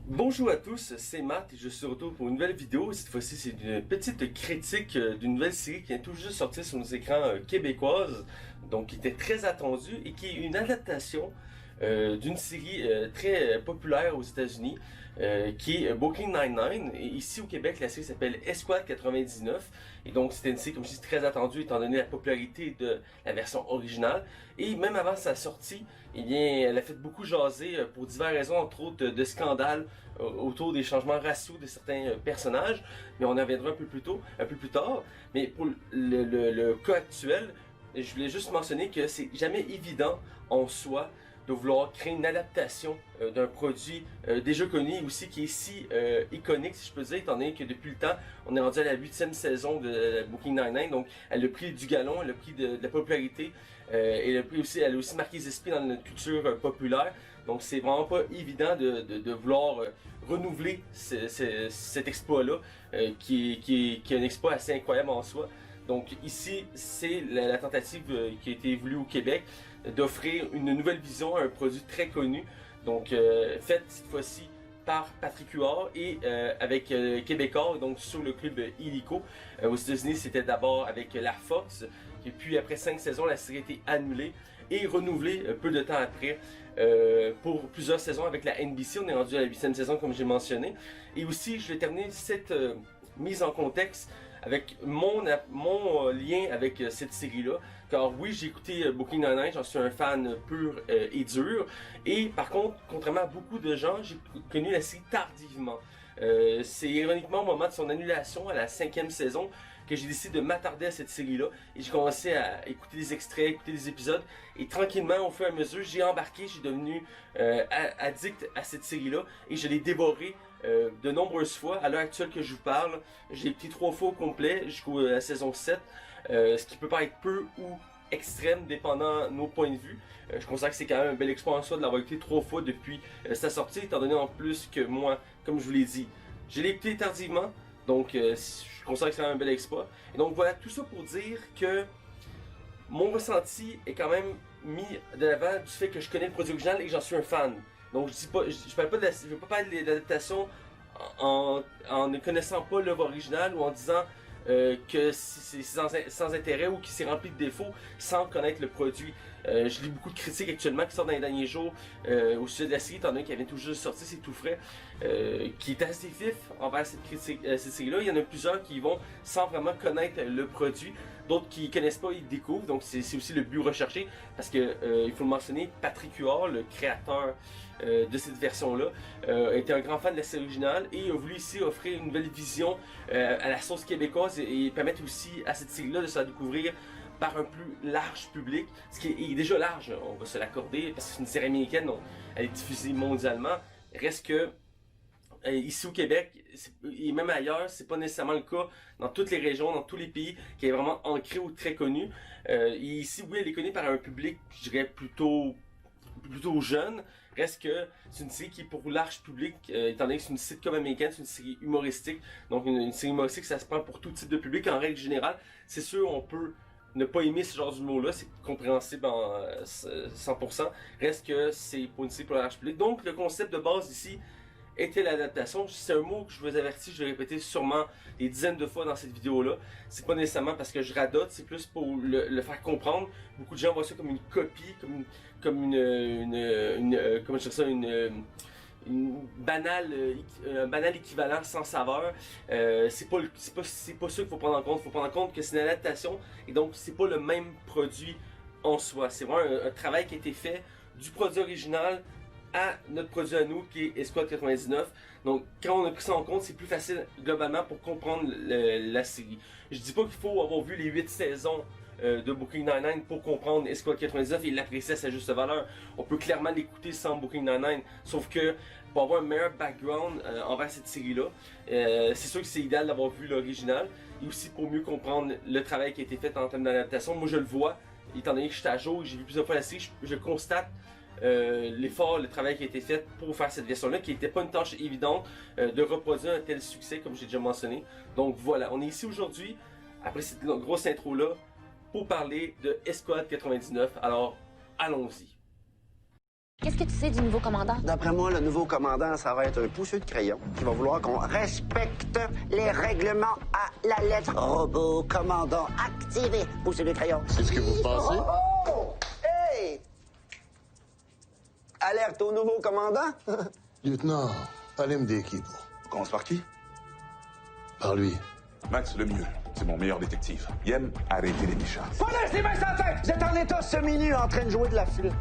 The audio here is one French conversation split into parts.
Bonjour à tous, c'est Matt et je suis de retour pour une nouvelle vidéo. Cette fois-ci, c'est une petite critique d'une nouvelle série qui vient tout juste sortir sur nos écrans québécoises, donc qui était très attendue et qui est une adaptation d'une série très populaire aux États-Unis, qui est Brooklyn Nine-Nine. Et ici au Québec, la série s'appelle Escouade 99. Et donc, c'était une série, comme je dis, très attendue étant donné la popularité de la version originale. Et même avant sa sortie, eh bien, elle a fait beaucoup jaser pour diverses raisons, entre autres de scandales autour des changements raciaux de certains personnages. Mais on en reviendra un peu plus tard. Mais pour le cas actuel, je voulais juste mentionner que c'est jamais évident en soi de vouloir créer une adaptation d'un produit déjà connu aussi qui est si iconique, si je peux dire, étant donné que depuis le temps, on est rendu à la 8e saison de Brooklyn Nine-Nine, donc elle a pris du galon, elle a pris de la popularité, et elle a aussi marqué les esprits dans notre culture populaire. Donc c'est vraiment pas évident de vouloir renouveler cet exploit-là, qui est un exploit assez incroyable en soi. Donc ici, c'est la tentative qui a été voulue au Québec d'offrir une nouvelle vision à un produit très connu. Donc faite cette fois-ci par Patrick Huard et avec Québécois, donc sur le club Illico. Aux États-Unis, c'était d'abord avec la Fox, et puis après 5 saisons, la série a été annulée et renouvelée peu de temps après pour plusieurs saisons avec la NBC. On est rendu à la 8e saison, comme j'ai mentionné. Et aussi, je vais terminer cette mise en contexte avec mon lien avec cette série-là. Car oui, j'ai écouté Brooklyn Nine-Nine, j'en suis un fan pur et dur. Et par contre, contrairement à beaucoup de gens, j'ai connu la série tardivement. C'est ironiquement au moment de son annulation à la 5e saison que j'ai décidé de m'attarder à cette série-là. Et j'ai commencé à écouter des extraits, écouter des épisodes. Et tranquillement, au fur et à mesure, j'ai embarqué, j'ai devenu addict à cette série-là. Et je l'ai dévoré de nombreuses fois. À l'heure actuelle que je vous parle, j'ai écouté 3 fois au complet jusqu'à la saison 7. Ce qui peut paraître peu ou extrême dépendant nos points de vue. Je considère que c'est quand même un bel exploit en soi de l'avoir écouté 3 fois depuis sa sortie, étant donné en plus que moi, comme je vous l'ai dit, je l'ai écouté tardivement, donc je considère que c'est quand même un bel exploit. Et donc voilà, tout ça pour dire que mon ressenti est quand même mis de l'avant du fait que je connais le produit original et que j'en suis un fan. Donc je dis pas, je parle pas de je veux pas parler de l'adaptation en ne connaissant pas l'œuvre originale ou en disant que c'est sans intérêt ou qui s'est rempli de défauts sans connaître le produit. Je lis beaucoup de critiques actuellement qui sortent dans les derniers jours au sujet de la série, étant donné qu'elle vient tout juste de sortir, c'est tout frais, qui est assez vif envers cette série-là. Il y en a plusieurs qui vont sans vraiment connaître le produit, d'autres qui connaissent pas, ils découvrent, donc c'est aussi le but recherché, parce que il faut le mentionner, Patrick Huard, le créateur de cette version-là, était un grand fan de la série originale et a voulu ici offrir une nouvelle vision à la sauce québécoise et permettre aussi à cette série-là de se la découvrir par un plus large public, ce qui est déjà large, on va se l'accorder, parce que c'est une série américaine, donc elle est diffusée mondialement. Reste que ici au Québec, et même ailleurs, c'est pas nécessairement le cas dans toutes les régions, dans tous les pays, qui est vraiment ancré ou très connu. Et ici, oui, elle est connue par un public, je dirais, plutôt jeune. Reste que c'est une série qui est pour large public, étant donné que c'est une sitcom américaine, c'est une série humoristique. Donc une série humoristique, ça se prend pour tout type de public en règle générale. C'est sûr, on peut ne pas aimer ce genre d'humour-là, c'est compréhensible en 100%. Reste que c'est pour une série pour le large public. Donc le concept de base ici était l'adaptation. C'est un mot que je vous avertis, je vais répéter sûrement des dizaines de fois dans cette vidéo-là. C'est pas nécessairement parce que je radote, c'est plus pour le faire comprendre. Beaucoup de gens voient ça comme une copie, comment je dirais ça, une banale, un banal équivalent sans saveur. C'est pas ça qu'il faut prendre en compte. Il faut prendre en compte que c'est une adaptation et donc c'est pas le même produit en soi. C'est vraiment un travail qui a été fait du produit original à notre produit à nous qui est Escouade 99. Donc quand on a pris ça en compte, c'est plus facile globalement pour comprendre la série. Je dis pas qu'il faut avoir vu les 8 saisons de Brooklyn Nine-Nine pour comprendre Escouade 99 et l'apprécier à sa juste valeur. On peut clairement l'écouter sans Brooklyn Nine-Nine, sauf que pour avoir un meilleur background envers cette série-là, c'est sûr que c'est idéal d'avoir vu l'original et aussi pour mieux comprendre le travail qui a été fait en termes d'adaptation. Moi je le vois, étant donné que je suis à jour et j'ai vu plusieurs fois la série, je constate l'effort, le travail qui a été fait pour faire cette version-là, qui n'était pas une tâche évidente de reproduire un tel succès comme j'ai déjà mentionné. Donc voilà, on est ici aujourd'hui, après cette grosse intro-là, pour parler de Escouade 99. Alors, allons-y. Qu'est-ce que tu sais du nouveau commandant? D'après moi, le nouveau commandant, ça va être un pousseux de crayon qui va vouloir qu'on respecte les règlements à la lettre. Robot commandant activé. Pousseux de crayon. C'est ce que vous pensez? Oh! Hey! Alerte au nouveau commandant? Lieutenant, allez-me des équipes. Commence par qui? Par lui. Max le mieux. C'est mon meilleur détective. Il aime arrêter les méchants. Police, les mains sans tête! Vous êtes en état semi-nu en train de jouer de la flûte.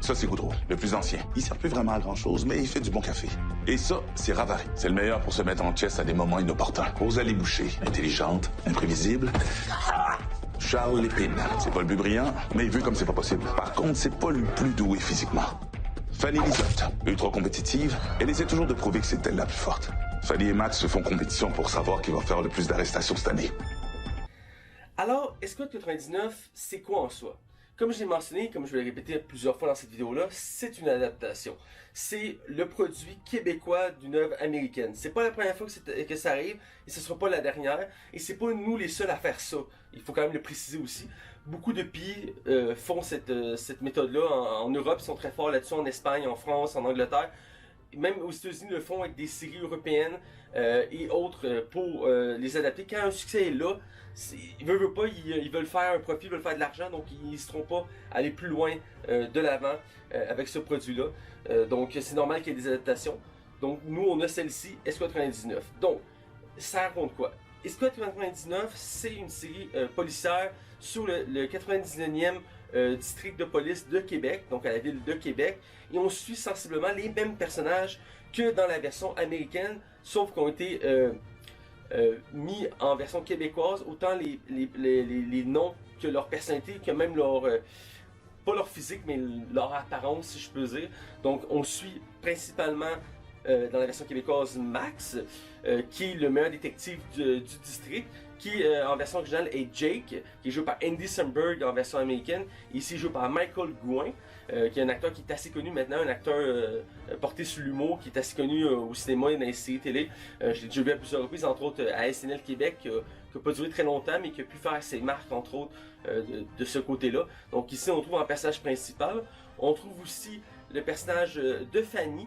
Ça, c'est Goudreau, le plus ancien. Il sert plus vraiment à grand-chose, mais il fait du bon café. Et ça, c'est Ravary. C'est le meilleur pour se mettre en chess à des moments inopportuns. Rosalie Boucher, intelligente, imprévisible. Charles Lépine, c'est pas le plus brillant, mais vu comme c'est pas possible. Par contre, c'est pas le plus doué physiquement. Fanny Lisotte, ultra compétitive, elle essaie toujours de prouver que c'est elle la plus forte. Fanny et Max se font compétition pour savoir qui va faire le plus d'arrestations cette année. Alors, Escouade 99, c'est quoi en soi? Comme je l'ai mentionné, comme je vais le répéter plusieurs fois dans cette vidéo-là, c'est une adaptation. C'est le produit québécois d'une œuvre américaine. C'est pas la première fois que ça arrive, et ce sera pas la dernière, et c'est pas nous les seuls à faire ça. Il faut quand même le préciser aussi. Beaucoup de pays font cette méthode-là en Europe, ils sont très forts là-dessus, en Espagne, en France, en Angleterre. Même aux États-Unis le font avec des séries européennes et autres pour les adapter. Quand un succès est là, ils veulent pas, ils veulent faire un profit, ils veulent faire de l'argent, donc ils ne seront pas aller plus loin de l'avant avec ce produit-là. Donc c'est normal qu'il y ait des adaptations. Donc nous on a celle-ci, Escouade 99. Donc ça raconte quoi? Escouade 99, c'est une série policière sur le 99e district de police de Québec, donc à la ville de Québec, et on suit sensiblement les mêmes personnages que dans la version américaine, sauf qu'ils ont été mis en version québécoise, autant les noms que leur personnalité, que même leur pas leur physique, mais leur apparence, si je peux dire. Donc on suit principalement dans la version québécoise Max, qui est le meilleur détective du district, qui en version originale est Jake, qui est joué par Andy Samberg en version américaine, et ici joué par Michael Gouin, qui est un acteur qui est assez connu maintenant, un acteur porté sur l'humour, qui est assez connu au cinéma et dans les séries télé. Je l'ai déjà vu à plusieurs reprises, entre autres à SNL Québec, qui n'a pas duré très longtemps, mais qui a pu faire ses marques, entre autres, de ce côté-là. Donc ici, on trouve un personnage principal. On trouve aussi le personnage de Fanny,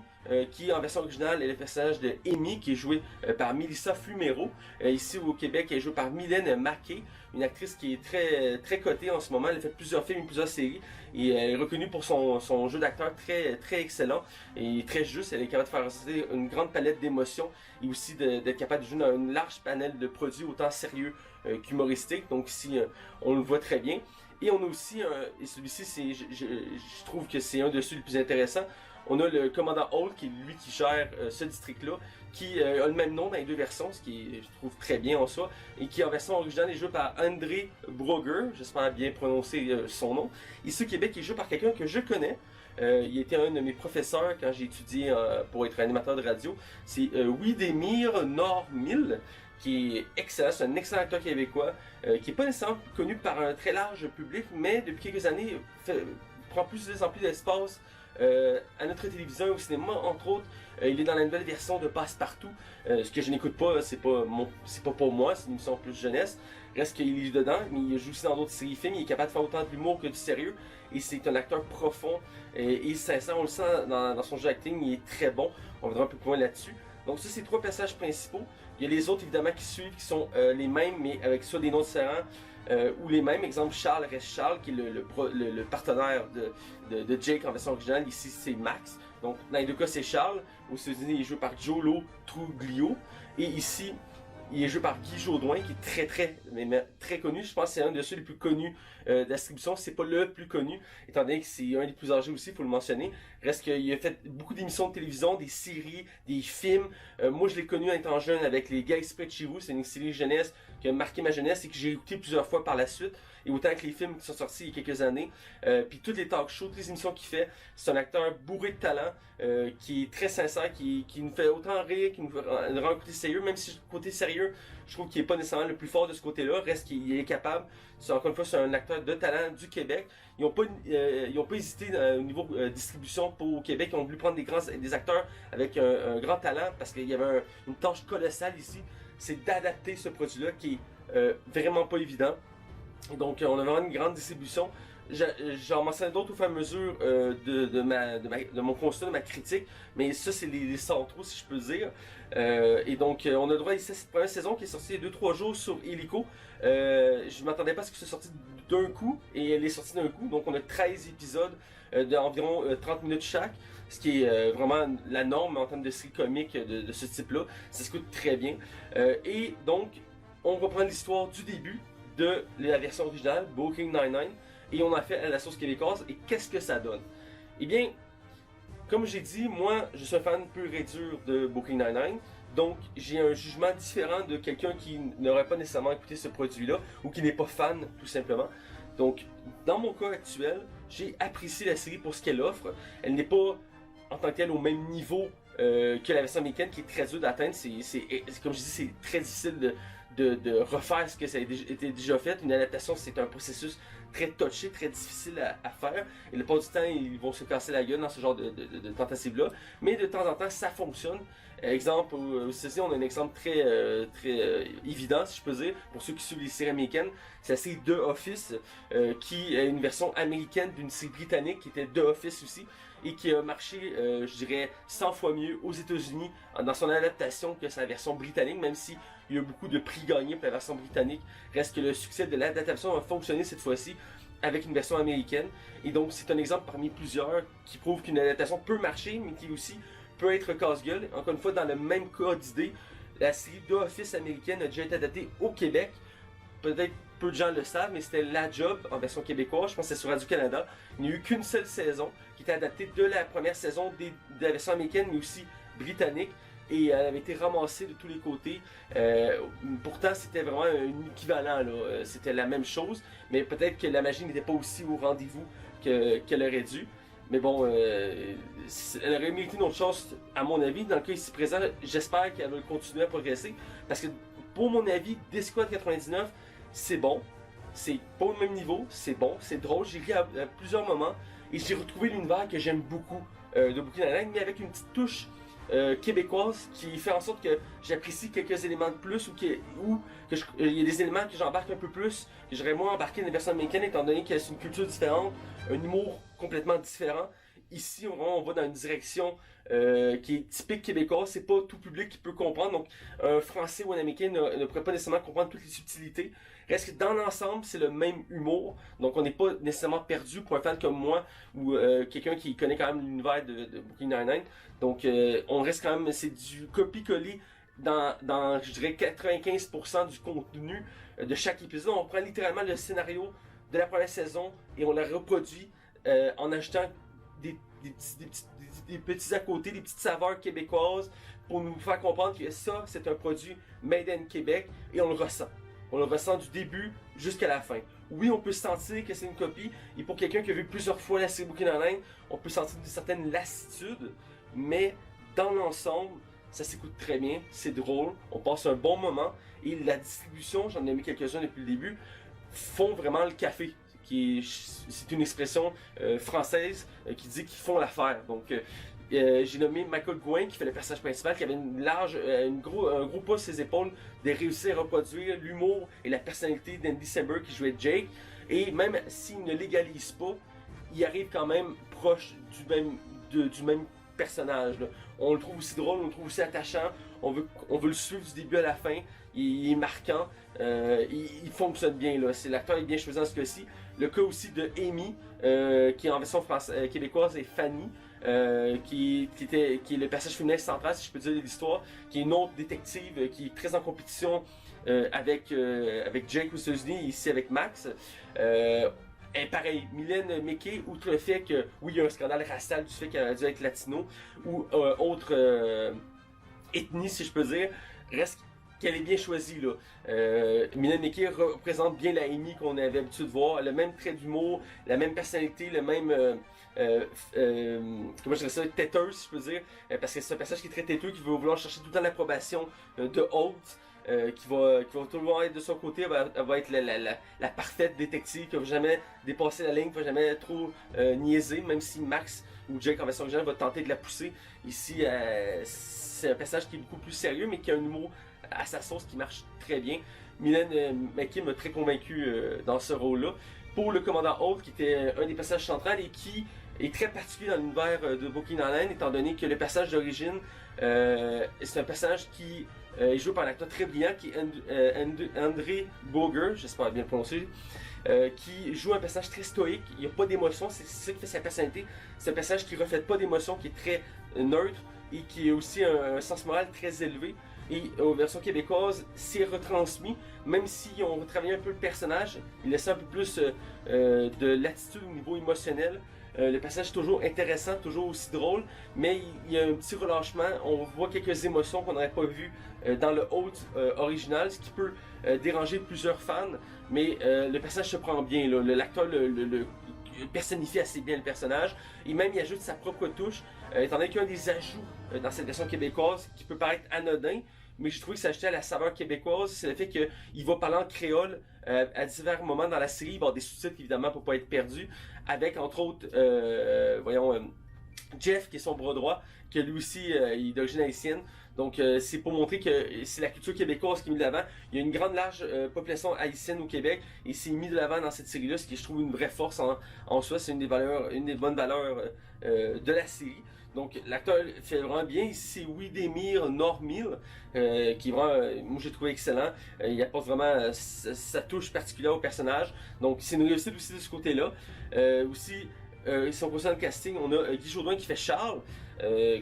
qui en version originale est le personnage de Amy, qui est joué par Melissa Fumero. Ici au Québec, elle est jouée par Mylène Maquet, une actrice qui est très cotée en ce moment. Elle a fait plusieurs films et plusieurs séries, et elle est reconnue pour son jeu d'acteur très excellent et très juste. Elle est capable de faire ressortir une grande palette d'émotions et aussi d'être capable de jouer dans un large panel de produits autant sérieux qu'humoristiques. Donc ici, on le voit très bien. Et on a aussi, et celui-ci, je trouve que c'est un de ceux les plus intéressants, on a le commandant Holt, qui est lui qui gère ce district-là, qui a le même nom dans les deux versions, ce qui je trouve très bien en soi, et qui en version originale est joué par André Broger, j'espère bien prononcer son nom. Ici au Québec, il est joué par quelqu'un que je connais. Il était un de mes professeurs quand j'ai étudié pour être animateur de radio. C'est Widemir Normil, qui est excellent, c'est un excellent acteur québécois, qui n'est pas nécessairement connu par un très large public, mais depuis quelques années prend plus en plus d'espace à notre télévision et au cinéma, entre autres. Il est dans la nouvelle version de Passe-Partout, ce que je n'écoute pas, c'est pas pour moi, c'est une émission plus jeunesse. Reste qu'il est dedans, mais il joue aussi dans d'autres séries films, il est capable de faire autant de l'humour que du sérieux, et c'est un acteur profond et sincère, on le sent dans son jeu d'acting, il est très bon, on verra un peu plus loin là-dessus. Donc ça, c'est trois personnages principaux. Il y a les autres évidemment qui suivent, qui sont les mêmes, mais avec soit des noms différents, ou les mêmes. Exemple, Charles reste Charles, qui est le partenaire de Jake en version originale. Ici, c'est Max. Donc, dans les deux cas, c'est Charles. Aux États-Unis, il est joué par Jolo Truglio. Et ici, il est joué par Guy Jodoin, qui est très connu. Je pense que c'est un de ceux les plus connus de la distribution. C'est pas le plus connu, étant donné que c'est un des plus âgés aussi, il faut le mentionner. Reste qu'il a fait beaucoup d'émissions de télévision, des séries, des films. Moi, je l'ai connu en étant jeune avec Les Gars Exprès de chez vous. C'est une série jeunesse qui a marqué ma jeunesse et que j'ai écouté plusieurs fois par la suite. Et autant que les films qui sont sortis il y a quelques années. Puis toutes les talk shows, toutes les émissions qu'il fait. C'est un acteur bourré de talent, qui est très sincère, qui nous fait autant rire, qui nous rend un côté sérieux. Même si le côté sérieux, je trouve qu'il n'est pas nécessairement le plus fort de ce côté-là. Reste qu'il est capable. Encore une fois, c'est un acteur de talent du Québec. Ils n'ont pas hésité au niveau distribution pour au Québec. Ils ont voulu prendre des acteurs avec un grand talent parce qu'il y avait une tâche colossale ici. C'est d'adapter ce produit-là qui est vraiment pas évident. Et donc, on a vraiment une grande distribution. j'en mentionnais d'autres au fur et à mesure de mon constat, de ma critique, mais ça c'est les centraux si je peux dire. Et donc on a droit ici à cette première saison qui est sortie il y a 2-3 jours sur Illico. Je m'attendais pas à ce que ce soit sorti d'un coup, et elle est sortie d'un coup, donc on a 13 épisodes d'environ 30 minutes chaque, ce qui est vraiment la norme en termes de série comique de ce type-là. Ça se coûte très bien. Et donc, on reprend l'histoire du début de la version originale, Brooklyn Nine-Nine, et on a fait à la sauce québécoise, et qu'est-ce que ça donne? Eh bien, comme j'ai dit, moi, je suis un fan pur et dur de Brooklyn Nine-Nine, donc j'ai un jugement différent de quelqu'un qui n'aurait pas nécessairement écouté ce produit-là, ou qui n'est pas fan, tout simplement. Donc, dans mon cas actuel, j'ai apprécié la série pour ce qu'elle offre. Elle n'est pas, en tant que telle, au même niveau que la version américaine, qui est très dure d'atteindre. Comme je dis, c'est très difficile de refaire ce que ça a été déjà fait. Une adaptation, c'est un processus très touché, très difficile à faire. Et le plupart du temps, ils vont se casser la gueule dans ce genre de tentative-là. Mais de temps en temps, ça fonctionne. Exemple, ceci, on a un exemple très évident, si je peux dire, pour ceux qui suivent les séries américaines. C'est la série The Office, qui est une version américaine d'une série britannique qui était The Office aussi, et qui a marché, je dirais, 100 fois mieux aux États-Unis dans son adaptation que sa version britannique, même si il y a beaucoup de prix gagnés pour la version britannique. Reste que le succès de l'adaptation a fonctionné cette fois-ci avec une version américaine. Et donc, c'est un exemple parmi plusieurs qui prouve qu'une adaptation peut marcher, mais qui aussi peut être casse-gueule. Encore une fois, dans le même cas d'idée, la série The Office américaine a déjà été adaptée au Québec. Peut-être peu de gens le savent, mais c'était La Job en version québécoise. Je pense que c'est sur Radio-Canada. Il n'y a eu qu'une seule saison qui était adaptée de la première saison de la version américaine, mais aussi britannique. Et elle avait été ramassée de tous les côtés. Pourtant, c'était vraiment un équivalent. C'était la même chose, mais peut-être que la magie n'était pas aussi au rendez-vous qu'elle aurait dû. Mais bon, elle aurait mérité une autre chance, à mon avis. Dans le cas ici présent, j'espère qu'elle va continuer à progresser. Parce que, pour mon avis, Discord 99, c'est bon. C'est pas au même niveau, c'est bon, c'est drôle. J'ai ri à plusieurs moments. Et j'ai retrouvé l'univers que j'aime beaucoup de Brooklyn Nine-Nine, mais avec une petite touche québécoise qui fait en sorte que j'apprécie quelques éléments de plus, ou il y a des éléments que j'embarque un peu plus, que j'aurais moins embarqué dans les versions américaines, étant donné que c'est une culture différente, un humour complètement différent. Ici, on va dans une direction qui est typique québécoise. C'est pas tout public qui peut comprendre. Donc, un Français ou un Américain ne pourrait pas nécessairement comprendre toutes les subtilités. Reste que dans l'ensemble, c'est le même humour. Donc, on n'est pas nécessairement perdu pour un fan comme moi ou quelqu'un qui connaît quand même l'univers de Brooklyn Nine-Nine. Donc, on reste quand même, c'est du copie-coller dans, je dirais, 95% du contenu de chaque épisode. On prend littéralement le scénario de la première saison et on le reproduit en ajoutant des petits à côté, des petites saveurs québécoises pour nous faire comprendre que ça, c'est un produit made in Québec, et on le ressent. On le ressent du début jusqu'à la fin. Oui, on peut sentir que c'est une copie, et pour quelqu'un qui a vu plusieurs fois la série Brooklyn Nine-Nine, on peut sentir une certaine lassitude, mais dans l'ensemble, ça s'écoute très bien, c'est drôle, on passe un bon moment, et la distribution, j'en ai mis quelques-uns depuis le début, font vraiment le café. C'est une expression française qui dit qu'ils font l'affaire. Donc, j'ai nommé Michael Gouin, qui fait le personnage principal, qui avait un gros poids sur ses épaules de réussir à reproduire l'humour et la personnalité d'Andy Samberg qui jouait Jake. Et même s'il ne légalise pas, il arrive quand même proche du même personnage, là. On le trouve aussi drôle, on le trouve aussi attachant, on veut le suivre du début à la fin, il est marquant, il fonctionne bien, là. L'acteur est bien choisi dans ce cas-ci. Le cas aussi de Amy, qui est en version québécoise, et Fanny, qui est le personnage féminin central, si je peux dire, de l'histoire, qui est une autre détective qui est très en compétition avec Jake aux États-Unis, ici avec Max. Et pareil, Mylène Meké, outre le fait que, oui, il y a un scandale racial du fait qu'elle a dû être latino, ou autre ethnie, si je peux dire, reste qu'elle est bien choisie, là. Mylène Meké représente bien la Amy qu'on avait l'habitude de voir, le même trait d'humour, la même personnalité, le même comment je dirais ça, têteux, si je peux dire, parce que c'est un personnage qui est très têteux, qui veut vouloir chercher tout le temps l'approbation de Holt, qui va toujours être de son côté. Elle va être la parfaite détective, qui va jamais dépasser la ligne, qui va jamais trop niaiser, même si Max ou Jake en version originale va tenter de la pousser. Ici, c'est un personnage qui est beaucoup plus sérieux, mais qui a un humour à sa sauce qui marche très bien. Mylène Meké m'a très convaincu dans ce rôle-là. pour le commandant Holt, qui était un des personnages centraux et qui est très particulier dans l'univers de Brooklyn Nine-Nine, étant donné que le personnage d'origine, c'est un personnage qui est joué par un acteur très brillant, qui est André Boger, j'espère bien le prononcer, qui joue un personnage très stoïque, il n'y a pas d'émotion, c'est ça qui fait sa personnalité. C'est un personnage qui ne reflète pas d'émotion, qui est très neutre et qui a aussi un sens moral très élevé. Et aux versions québécoises, c'est retransmis, même si on retravaille un peu le personnage, il laisse un peu plus de latitude au niveau émotionnel. Le personnage est toujours intéressant, toujours aussi drôle, mais il y a un petit relâchement. On voit quelques émotions qu'on n'aurait pas vues dans le Holt original, ce qui peut déranger plusieurs fans, mais le personnage se prend bien. L'acteur le personnifie assez bien le personnage, et même il ajoute sa propre touche, étant donné qu'un des ajouts dans cette version québécoise qui peut paraître anodin, mais je trouve que ça ajoutait à la saveur québécoise, c'est le fait qu'il va parler en créole à divers moments dans la série. Il va y avoir des sous-titres évidemment pour pas être perdu, avec entre autres, Jeff qui est son bras droit, que lui aussi il est d'origine haïtienne. Donc c'est pour montrer que c'est la culture québécoise qui est mise de l'avant. Il y a une grande large population haïtienne au Québec et c'est mis de l'avant dans cette série-là, ce qui je trouve une vraie force en soi. C'est une des bonnes valeurs de la série. Donc l'acteur fait vraiment bien. Ici c'est Widemir Normil qui est vraiment, moi j'ai trouvé excellent. Il apporte vraiment sa touche particulière au personnage. Donc c'est une réussite aussi de ce côté-là. Aussi, si on considère le casting, on a Guy Jourdain qui fait Charles,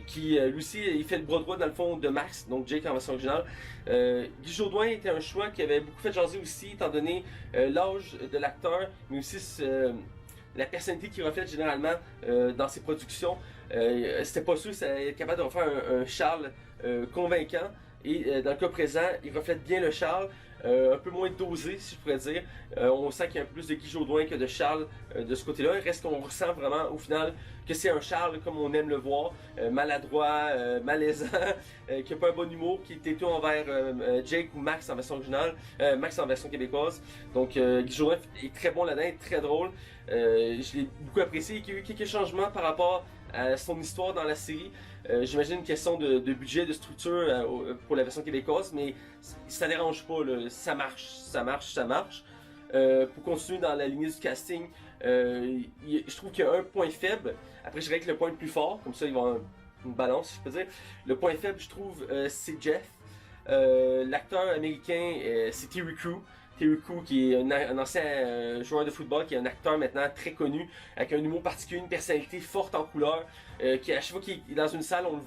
qui lui aussi il fait le bras droit dans le fond de Max, donc Jake en version originale. Guy Jourdain était un choix qui avait beaucoup fait jaser aussi, étant donné l'âge de l'acteur, mais aussi la personnalité qu'il reflète généralement dans ses productions. C'était pas sûr qu'il être capable de refaire un Charles convaincant, et dans le cas présent, il reflète bien le Charles. Un peu moins dosé, si je pourrais dire. On sent qu'il y a un peu plus de Guy Jourdain que de Charles de ce côté-là. Il reste qu'on ressent vraiment au final que c'est un Charles comme on aime le voir, maladroit, malaisant, qui n'a pas un bon humour, qui est plutôt envers Jake ou Max en version originale, Max en version québécoise. Donc Guy Jourdain est très bon là-dedans, est très drôle. Je l'ai beaucoup apprécié. Il y a eu quelques changements par rapport à son histoire dans la série. J'imagine une question de budget, de structure pour la version québécoise, mais ça dérange pas, là. Ça marche. Pour continuer dans la lignée du casting, je trouve qu'il y a un point faible. Après, je dirais que le point le plus fort, comme ça il va y avoir une balance, si je peux dire. Le point faible, je trouve, c'est Jeff. L'acteur américain, c'est Terry Crew. Terry Crew, qui est un ancien joueur de football, qui est un acteur maintenant très connu, avec un humour particulier, une personnalité forte en couleur, qui à chaque fois qu'il est dans une salle, on le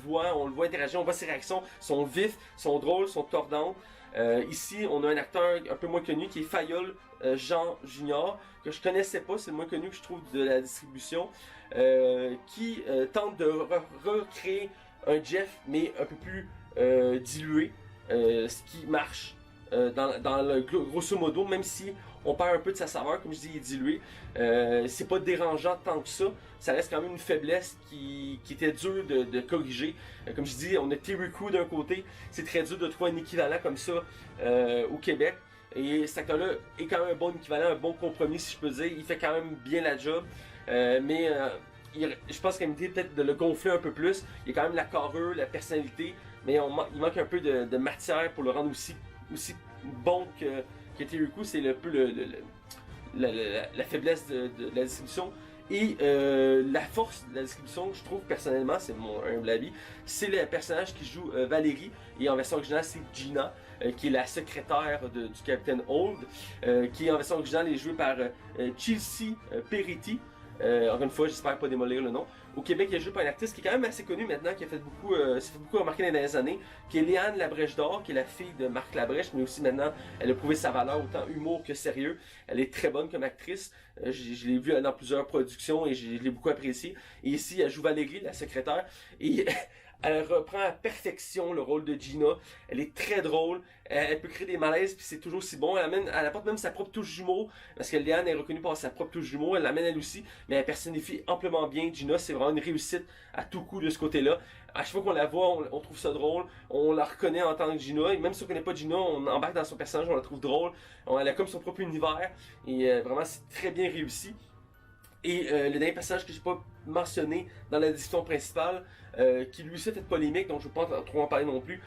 voit interagir, on voit ses réactions, sont vives, sont drôles, sont tordantes. Ici, on a un acteur un peu moins connu, qui est Fayol Jean Junior, que je connaissais pas, c'est le moins connu que je trouve de la distribution, qui tente de recréer un Jeff, mais un peu plus dilué, ce qui marche. Dans le grosso modo, même si on perd un peu de sa saveur, comme je dis, il est dilué, c'est pas dérangeant tant que ça. Ça reste quand même une faiblesse qui était dure de corriger. Comme je dis, on a Terry Crew d'un côté, c'est très dur de trouver un équivalent comme ça au Québec. Et cet acteur-là est quand même un bon équivalent, un bon compromis si je peux dire. Il fait quand même bien la job, mais je pense qu'il a peut-être de le gonfler un peu plus. Il y a quand même la carrure, la personnalité, mais il manque un peu de matière pour le rendre aussi bon que Terry Crew. C'est un peu la faiblesse de la distribution. Et la force de la distribution, je trouve personnellement, c'est mon humble avis, c'est le personnage qui joue Valérie, et en version originale c'est Gina, qui est la secrétaire du Capitaine Holt, qui en version originale est jouée par Chelsea Peretti. Encore une fois, j'espère pas démolir le nom. Au Québec, il est joué par une actrice qui est quand même assez connue maintenant, qui a fait s'est fait beaucoup remarquer dans les dernières années, qui est Léane Labrèche d'Or, qui est la fille de Marc Labrèche, mais aussi maintenant, elle a prouvé sa valeur, autant humour que sérieux. Elle est très bonne comme actrice. Je l'ai vue dans plusieurs productions et je l'ai beaucoup appréciée. Et ici, elle joue Valérie, la secrétaire, et elle reprend à perfection le rôle de Gina. Elle est très drôle. Elle peut créer des malaises, puis c'est toujours si bon. Elle apporte même sa propre touche d'humour, parce que Léane est reconnue par sa propre touche d'humour. Elle l'amène elle aussi, mais elle personnifie amplement bien Gina. C'est vraiment une réussite à tout coup de ce côté-là. À chaque fois qu'on la voit, on trouve ça drôle. On la reconnaît en tant que Gina. Et même si on ne connaît pas Gina, on embarque dans son personnage, on la trouve drôle. Elle a comme son propre univers. Et vraiment, c'est très bien réussi. Et le dernier personnage que j'ai pas mentionné dans la discussion principale, qui lui aussi a fait polémique, donc je ne vais pas trop en parler non plus,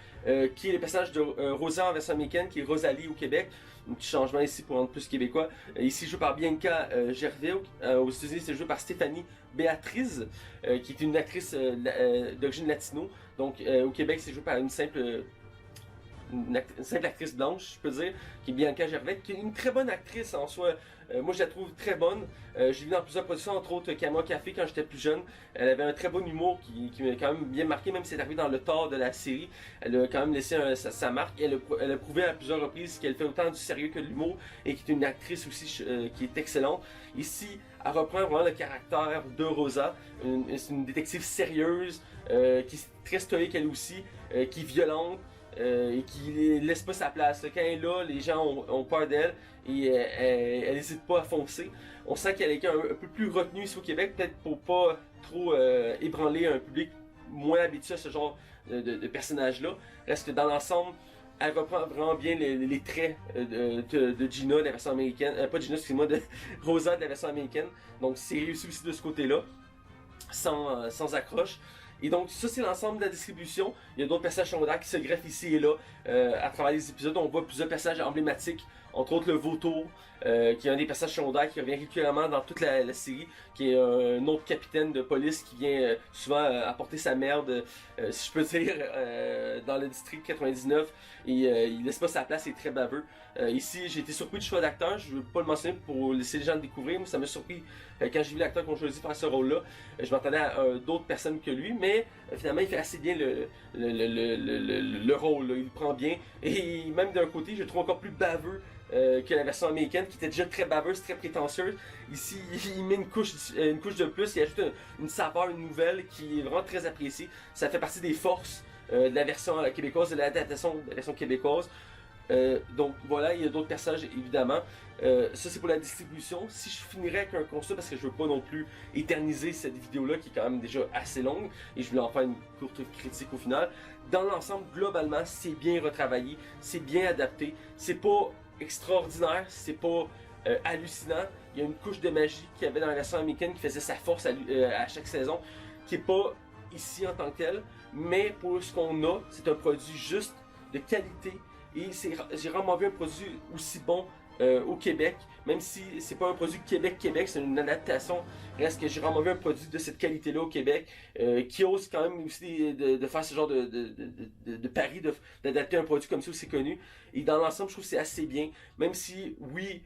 qui est le personnage de Rosa en version américaine, qui est Rosalie au Québec. Un petit changement ici pour rendre plus québécois. Ici joué par Bianca Gervais, aux États-Unis c'est joué par Stéphanie Béatrice, qui est une actrice d'origine latino. Donc au Québec c'est joué par une simple actrice blanche, je peux dire, qui est Bianca Gervais, qui est une très bonne actrice en soi. Moi je la trouve très bonne. J'ai vu dans plusieurs productions, entre autres Camo Café quand j'étais plus jeune. Elle avait un très bon humour qui m'a quand même bien marqué, même si c'est arrivé dans le tort de la série. Elle a quand même laissé sa marque. Et elle a prouvé à plusieurs reprises qu'elle fait autant du sérieux que de l'humour et qui est une actrice aussi qui est excellente. Ici, elle reprend vraiment le caractère de Rosa. C'est une détective sérieuse, qui est très stoïque elle aussi, qui est violente. Et qui laisse pas sa place. Quand elle est là, les gens ont peur d'elle et elle n'hésite pas à foncer. On sent qu'elle est un peu plus retenue ici au Québec, peut-être pour pas trop ébranler un public moins habitué à ce genre de personnage-là. Reste que dans l'ensemble, elle reprend vraiment bien les traits de Gina de la version américaine. Pas Gina, excusez-moi, de Rosa de la version américaine. Donc c'est réussi aussi de ce côté-là, sans accroche. Et donc ça c'est l'ensemble de la distribution. Il y a d'autres personnages secondaires qui se greffent ici et là à travers les épisodes. On voit plusieurs personnages emblématiques, entre autres le Vautour, qui est un des personnages secondaires qui revient régulièrement dans toute la série, qui est un autre capitaine de police qui vient souvent apporter sa merde, si je peux dire, dans le district 99. Et il laisse pas sa place, il est très baveux. Ici j'ai été surpris du choix d'acteur, je ne veux pas le mentionner pour laisser les gens le découvrir, mais ça m'a surpris quand j'ai vu l'acteur qu'on choisit faire ce rôle-là. Je m'attendais à d'autres personnes que lui, mais finalement il fait assez bien le rôle, là. Il le prend bien. Et même d'un côté, je le trouve encore plus baveux que la version américaine, qui était déjà très baveuse, très prétentieuse. Ici, il met une couche de plus, il ajoute une saveur, une nouvelle qui est vraiment très appréciée. Ça fait partie des forces de la version québécoise, de l'adaptation de la version québécoise. Donc voilà, il y a d'autres personnages évidemment. Ça c'est pour la distribution. Si je finirais avec un constat, parce que je veux pas non plus éterniser cette vidéo là qui est quand même déjà assez longue et je voulais en faire une courte critique au final. Dans l'ensemble, globalement, c'est bien retravaillé, c'est bien adapté, c'est pas extraordinaire, c'est pas hallucinant. Il y a une couche de magie qu'il y avait dans la version américaine qui faisait sa force à chaque saison, qui est pas ici en tant que tel, mais pour ce qu'on a, c'est un produit juste de qualité. Et j'ai rarement vu un produit aussi bon au Québec, même si c'est pas un produit Québec, c'est une adaptation. Reste que j'ai rarement vu un produit de cette qualité-là au Québec, qui ose quand même aussi de faire ce genre de pari, d'adapter un produit comme ça aussi connu. Et dans l'ensemble, je trouve que c'est assez bien, même si, oui,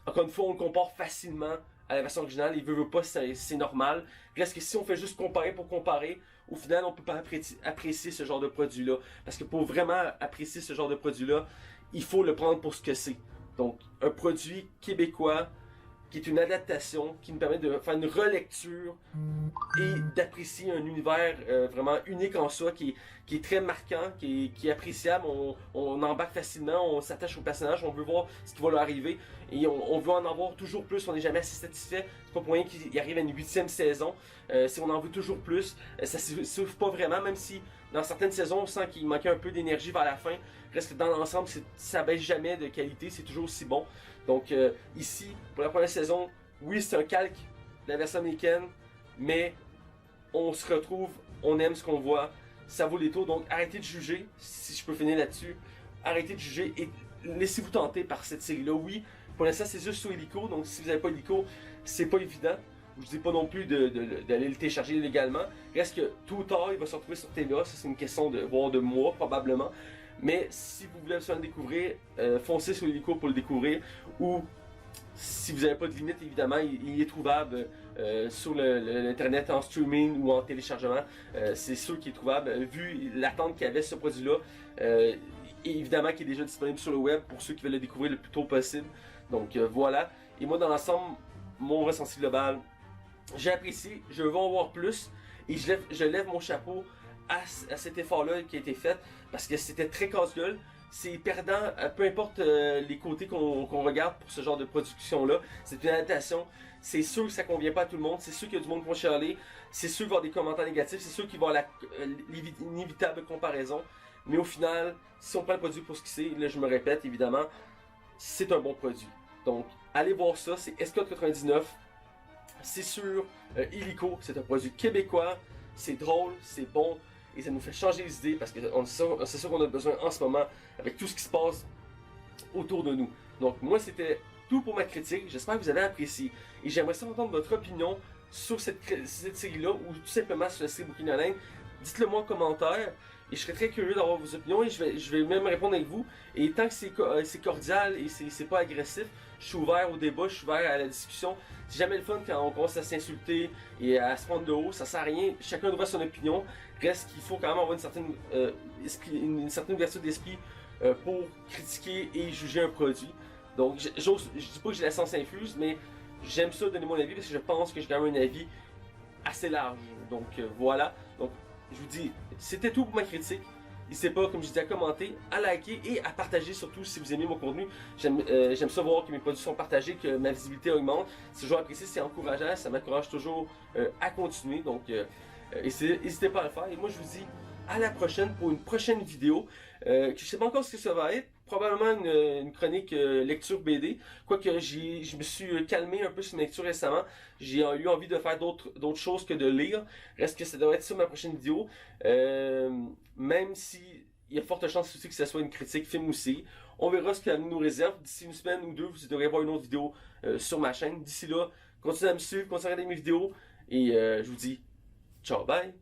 encore une fois, on le compare facilement à la version originale, il veut pas, c'est normal. Reste que si on fait juste comparer pour comparer, au final, on peut pas apprécier ce genre de produit-là. Parce que pour vraiment apprécier ce genre de produit-là, il faut le prendre pour ce que c'est. Donc, un produit québécois qui est une adaptation, qui nous permet de faire une relecture et d'apprécier un univers vraiment unique en soi, qui est très marquant, qui est appréciable. On embarque facilement, on s'attache au personnage, on veut voir ce qui va leur arriver et on veut en avoir toujours plus. On n'est jamais assez satisfait. C'est pas pour rien qu'il arrive à une 8e saison. Si on en veut toujours plus, ça ne s'ouvre pas vraiment, même si dans certaines saisons on sent qu'il manquait un peu d'énergie vers la fin. Reste que dans l'ensemble, ça baisse jamais de qualité, c'est toujours aussi bon. Donc ici, pour la première saison, oui c'est un calque de la version américaine, mais on se retrouve, on aime ce qu'on voit, ça vaut les tours. Donc arrêtez de juger, si je peux finir là-dessus, arrêtez de juger et laissez-vous tenter par cette série-là. Oui, pour l'instant c'est juste sur Illico, donc si vous n'avez pas Illico, c'est pas évident. Je vous dis pas non plus d'aller le télécharger légalement. Reste que tôt ou tard, il va se retrouver sur TVA, ça c'est une question de mois probablement. Mais si vous voulez absolument le découvrir, foncez sur Illico pour le découvrir. Ou si vous n'avez pas de limite, évidemment, il est trouvable sur l'internet en streaming ou en téléchargement. C'est sûr qu'il est trouvable, vu l'attente qu'il y avait sur ce produit-là. Et évidemment qu'il est déjà disponible sur le web pour ceux qui veulent le découvrir le plus tôt possible. Donc voilà. Et moi, dans l'ensemble, mon ressenti global, j'ai apprécié, je veux en voir plus. Et je lève mon chapeau à cet effort-là qui a été fait, parce que c'était très casse-gueule. C'est perdant, peu importe les côtés qu'on regarde pour ce genre de production-là. C'est une adaptation. C'est sûr que ça convient pas à tout le monde. C'est sûr qu'il y a du monde qui va chialer. C'est sûr qu'il va y avoir des commentaires négatifs. C'est sûr qu'il va y avoir l'inévitable comparaison. Mais au final, si on prend le produit pour ce qu'il c'est, là je me répète évidemment, c'est un bon produit. Donc, allez voir ça. C'est Escort 99. c'est sûr, Illico, c'est un produit québécois, c'est drôle, c'est bon, et ça nous fait changer les idées parce que c'est ça qu'on a besoin en ce moment avec tout ce qui se passe autour de nous. Donc moi c'était tout pour ma critique, j'espère que vous avez apprécié et j'aimerais ça entendre votre opinion sur cette série-là ou tout simplement sur la série Brooklyn Nine-Nine. Dites-le moi en commentaire et je serais très curieux d'avoir vos opinions et je vais même répondre avec vous. Et tant que c'est cordial et c'est pas agressif, je suis ouvert au débat, je suis ouvert à la discussion. C'est jamais le fun quand on commence à s'insulter et à se prendre de haut, ça sert à rien, chacun doit son opinion. Reste qu'il faut quand même avoir une certaine ouverture d'esprit pour critiquer et juger un produit. Donc je dis pas que j'ai la science infuse, mais j'aime ça donner mon avis parce que je pense que j'ai quand même un avis assez large. Donc voilà. Donc je vous dis, c'était tout pour ma critique. N'hésitez pas, comme je dis, à commenter, à liker et à partager surtout si vous aimez mon contenu. J'aime ça voir que mes produits sont partagés, que ma visibilité augmente. C'est toujours apprécié, c'est encourageant, ça m'encourage toujours à continuer. Donc n'hésitez pas à le faire. Et moi je vous dis à la prochaine pour une prochaine vidéo. Que je ne sais pas encore ce que ça va être. Probablement une chronique lecture BD. Quoique je me suis calmé un peu sur ma lecture récemment. J'ai eu envie de faire d'autres choses que de lire. Reste que ça devrait être ça ma prochaine vidéo. Même si il y a forte chance aussi que ce soit une critique film ou série. On verra ce que l'avenir nous réserve. D'ici une semaine ou deux, vous devrez voir une autre vidéo sur ma chaîne. D'ici là, continuez à me suivre, continuez à regarder mes vidéos. Et je vous dis ciao, bye!